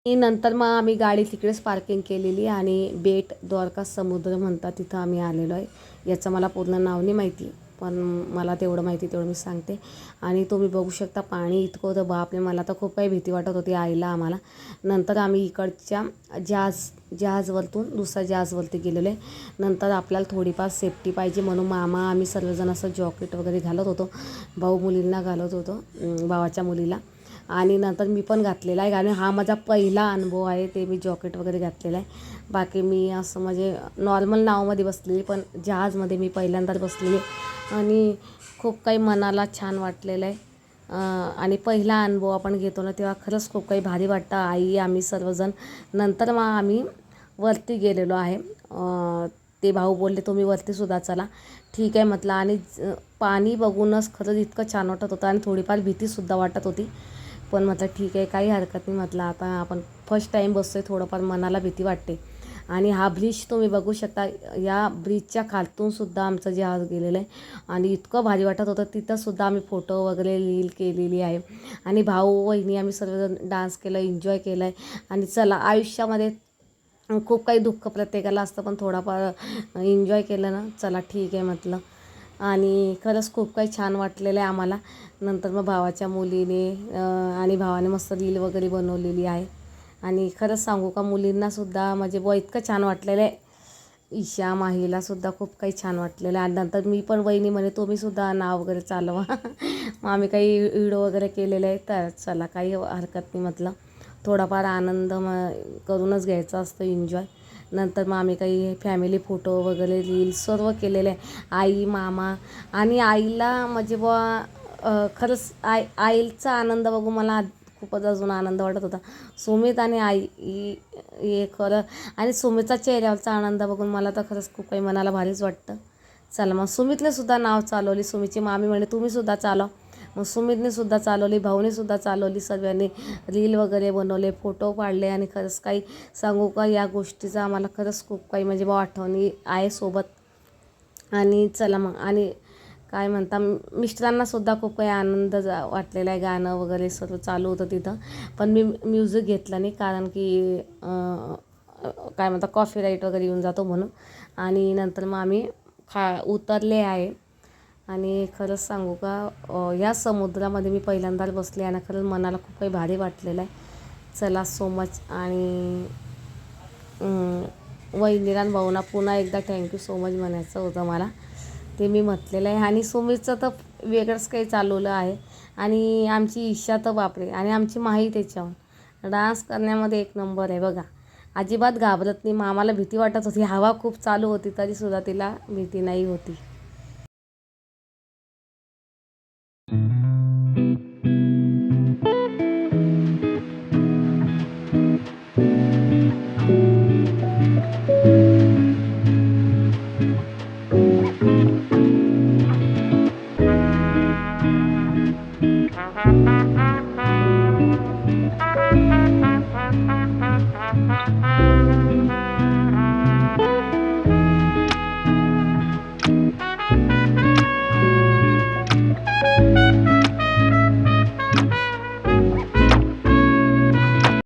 नंतर मग आम्ही गाडी तिकडेच पार्किंग केलेली आणि बेट द्वारका समुद्र म्हणतात तिथं आम्ही आलेलो आहे। याचं मला पूर्ण नाव नाही माहिती, पण मला तेवढं माहिती तेवढं मी सांगते। आणि तुम्ही बघू शकता पाणी इतकं होतं, बापरे मला तर खूप काही भीती वाटत होती आईला आम्हाला। नंतर आम्ही इकडच्या जहाजवरतून दुसऱ्या जहाजवरती गेलेलो आहे। नंतर आपल्याला थोडीफार सेफ्टी पाहिजे म्हणून मामा आम्ही सर्वजण असं जॉकेट वगैरे घालत होतो, भाऊ मुलींना घालत होतो, भावाच्या मुलीला। आणि नंतर मी पण घातलेला आहे आणि हा माझा पहिला अनुभव आहे, ते मी जॉकेट वगैरे घातलेला आहे। बाकी मी असं म्हणजे नॉर्मल नावमध्ये बसलेली, पण जहाजमध्ये मी पहिल्यांदाच बसलेली आणि खूप काही मनाला छान वाटलेलं आहे। आणि पहिला अनुभव आपण घेतो ना तेव्हा खरंच खूप काही भारी वाटतं। आई आम्ही सर्वजण नंतर मग आम्ही वरती गेलेलो आहे। ते भाऊ बोलले तुम्ही वरतीसुद्धा चला, ठीक आहे म्हटलं। आणि पाणी बघूनच खरंच इतकं छान वाटत होतं आणि थोडीफार भीतीसुद्धा वाटत होती, पण म्हटलं ठीक आहे काही हरकत नाही म्हटलं, आता आपण फर्स्ट टाईम बसतोय, थोडंफार मनाला भीती वाटते। आणि हा ब्रिज तुम्ही बघू शकता, या ब्रिजच्या खालतूनसुद्धा आमचं जहाज गेलेलं आहे आणि इतकं भारी वाटत होतं। तिथंसुद्धा आम्ही फोटो वगैरे रील केलेली आहे आणि भाऊ वहिनी आम्ही सर्वजण डान्स केलं, एन्जॉय केलं आहे। आणि चला आयुष्यामध्ये खूप काही दुःख प्रत्येकाला असतं, पण थोडाफार एन्जॉय केलं ना, चला ठीक आहे म्हटलं। आणि खरंच खूप काही छान वाटलेलं आहे आम्हाला। नंतर मग भावाच्या मुलीने आणि भावाने मस्त रील वगैरे बनवलेली आहे। आणि खरंच सांगू का मुलींनासुद्धा म्हणजे इतकं छान वाटलेलं आहे, ईशा माहीलासुद्धा खूप काही छान वाटलेलं आहे। आणि नंतर मी पण वहिनी म्हणे तुम्हीसुद्धा नाव वगैरे चालवा मग आम्ही काही व्हिडिओ वगैरे केलेले आहे, तर चला काही हरकत नाही म्हटलं, थोडाफार आनंद करूनच घ्यायचा असतो, एन्जॉय। नंतर मग आम्ही काही फॅमिली फोटो वगैरे रील सर्व केलेले आहे, आई मामा। आणि आईला म्हणजे खरंच आईचा आनंद बघून मला खूपच अजून आनंद वाटत होता। सुमित आणि आई हे खरं, आणि सुमितचा चेहऱ्यावरचा आनंद बघून मला तर खरंच खूप काही मनाला भारीच वाटतं। चला मग सुमितने सुद्धा नाव चालवली, सुमितची मामी म्हणे तुम्हीसुद्धा चालव, मग सुमितने सुद्धा चालवली, भाऊने सुद्धा चालवली, सर्वांनी रील वगैरे बनवले, फोटो काढले। आणि खरंच काही सांगू का, या गोष्टीचा आम्हाला खरंच खूप काही म्हणजे आठवणी आहे सोबत। आणि चला मग, आणि काय म्हणता मिस्टरांनासुद्धा खूप काही आनंद वाटलेला आहे, गाणं वगैरे सर्व चालू होतं तिथं, पण मी म्युझिक घेतलं नाही कारण की काय म्हणता कॉपीराईट वगैरे येऊन जातो म्हणून। आणि नंतर मग आम्ही उतरले आहे। आणि खरंच सांगू का, या समुद्रामध्ये मी पहिल्यांदाच बसले आणि खरंच मनाला खूप काही भारी वाटलेलं आहे। चला सो मच। आणि वहिनीला आणि भाऊना पुन्हा एकदा थँक्यू सो मच म्हणायचं होतं मला, ते मी म्हटलेलं आहे। आणि सुमितचं तर वेगळंच काही चालवलं आहे, आणि आमची ईशा तर बापरे, आणि आमची माही त्याच्यावर डान्स करण्यामध्ये एक नंबर आहे बघा, अजिबात घाबरत नाही। आम्हाला भीती वाटत होती, हवा खूप चालू होती, तरीसुद्धा तिला भीती नाही होती।